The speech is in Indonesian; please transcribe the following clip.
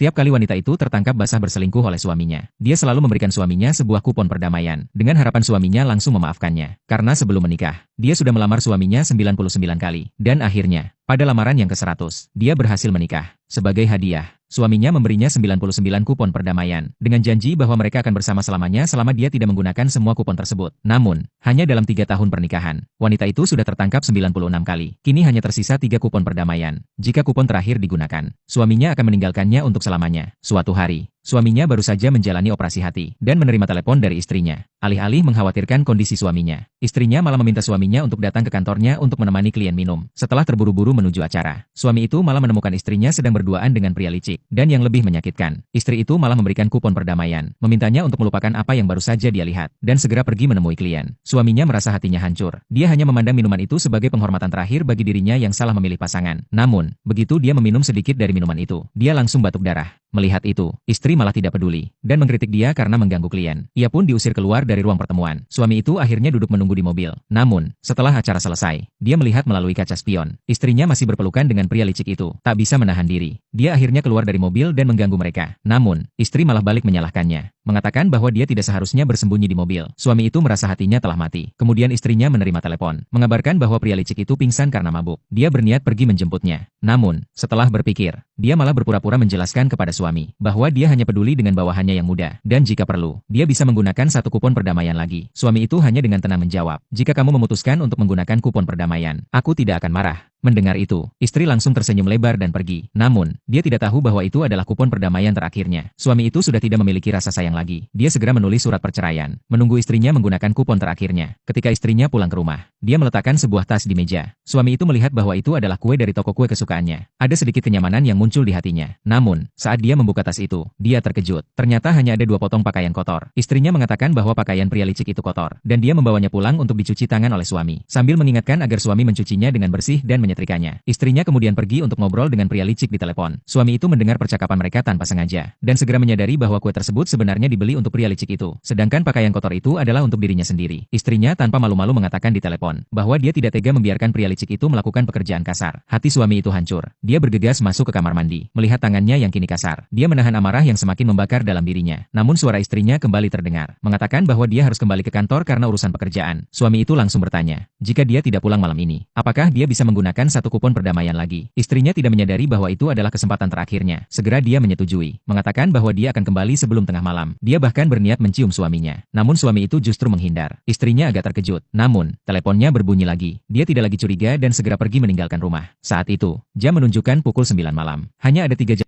Setiap kali wanita itu tertangkap basah berselingkuh oleh suaminya, dia selalu memberikan suaminya sebuah kupon perdamaian, dengan harapan suaminya langsung memaafkannya. Karena sebelum menikah, dia sudah melamar suaminya 99 kali. Dan akhirnya, pada lamaran yang ke-100, dia berhasil menikah. Sebagai hadiah, suaminya memberinya 99 kupon perdamaian, dengan janji bahwa mereka akan bersama selamanya selama dia tidak menggunakan semua kupon tersebut. Namun, hanya dalam 3 tahun pernikahan, wanita itu sudah tertangkap 96 kali. Kini hanya tersisa 3 kupon perdamaian. Jika kupon terakhir digunakan, suaminya akan meninggalkannya untuk selamanya. Suatu hari, suaminya baru saja menjalani operasi hati, dan menerima telepon dari istrinya. Alih-alih mengkhawatirkan kondisi suaminya, istrinya malah meminta suaminya untuk datang ke kantornya untuk menemani klien minum. Setelah terburu-buru menuju acara, suami itu malah menemukan istrinya sedang berduaan dengan pria licik. Dan yang lebih menyakitkan, istri itu malah memberikan kupon perdamaian, memintanya untuk melupakan apa yang baru saja dia lihat, dan segera pergi menemui klien. Suaminya merasa hatinya hancur. Dia hanya memandang minuman itu sebagai penghormatan terakhir bagi dirinya yang salah memilih pasangan. Namun, begitu dia meminum sedikit dari minuman itu, dia langsung batuk darah. Melihat itu, istri malah tidak peduli, dan mengkritik dia karena mengganggu klien. Ia pun diusir keluar dari ruang pertemuan. Suami itu akhirnya duduk menunggu di mobil. Namun, setelah acara selesai, dia melihat melalui kaca spion. Istrinya masih berpelukan dengan pria licik itu. Tak bisa menahan diri. Dia akhirnya keluar dari mobil dan mengganggu mereka. Namun, istri malah balik menyalahkannya, mengatakan bahwa dia tidak seharusnya bersembunyi di mobil. Suami itu merasa hatinya telah mati. Kemudian istrinya menerima telepon, mengabarkan bahwa pria licik itu pingsan karena mabuk. Dia berniat pergi menjemputnya. Namun, setelah berpikir, dia malah berpura-pura menjelaskan kepada suami bahwa dia hanya peduli dengan bawahannya yang muda, dan jika perlu, dia bisa menggunakan 1 kupon perdamaian lagi. Suami itu hanya dengan tenang menjawab, "Jika kamu memutuskan untuk menggunakan kupon perdamaian, aku tidak akan marah." Mendengar itu, istri langsung tersenyum lebar dan pergi. Namun, dia tidak tahu bahwa itu adalah kupon perdamaian terakhirnya. Suami itu sudah tidak memiliki rasa sayang lagi. Dia segera menulis surat perceraian, menunggu istrinya menggunakan kupon terakhirnya. Ketika istrinya pulang ke rumah, dia meletakkan sebuah tas di meja. Suami itu melihat bahwa itu adalah kue dari toko kue kesukaannya. Ada sedikit kenyamanan yang muncul di hatinya. Namun, saat dia membuka tas itu, dia terkejut. Ternyata hanya ada 2 potong pakaian kotor. Istrinya mengatakan bahwa pakaian pria licik itu kotor, dan dia membawanya pulang untuk dicuci tangan oleh suami, sambil mengingatkan agar suami mencucinya dengan bersih dan menyetrikanya. Istrinya kemudian pergi untuk ngobrol dengan pria licik di telepon. Suami itu mendengar percakapan mereka tanpa sengaja, dan segera menyadari bahwa kue tersebut sebenarnya dibeli untuk pria licik itu, sedangkan pakaian kotor itu adalah untuk dirinya sendiri. Istrinya tanpa malu-malu mengatakan di telepon bahwa dia tidak tega membiarkan pria licik itu melakukan pekerjaan kasar. Hati suami itu hancur. Dia bergegas masuk ke kamar mandi, melihat tangannya yang kini kasar. Dia menahan amarah yang semakin membakar dalam dirinya. Namun suara istrinya kembali terdengar, mengatakan bahwa dia harus kembali ke kantor karena urusan pekerjaan. Suami itu langsung bertanya, jika dia tidak pulang malam ini, apakah dia bisa menggunakan 1 kupon perdamaian lagi? Istrinya tidak menyadari bahwa itu adalah kesempatan terakhirnya. Segera dia menyetujui, mengatakan bahwa dia akan kembali sebelum tengah malam. Dia bahkan berniat mencium suaminya. Namun suami itu justru menghindar. Istrinya agak terkejut. Namun, teleponnya berbunyi lagi. Dia tidak lagi curiga dan segera pergi meninggalkan rumah. Saat itu, jam menunjukkan pukul 9 malam. Hanya ada 3 jam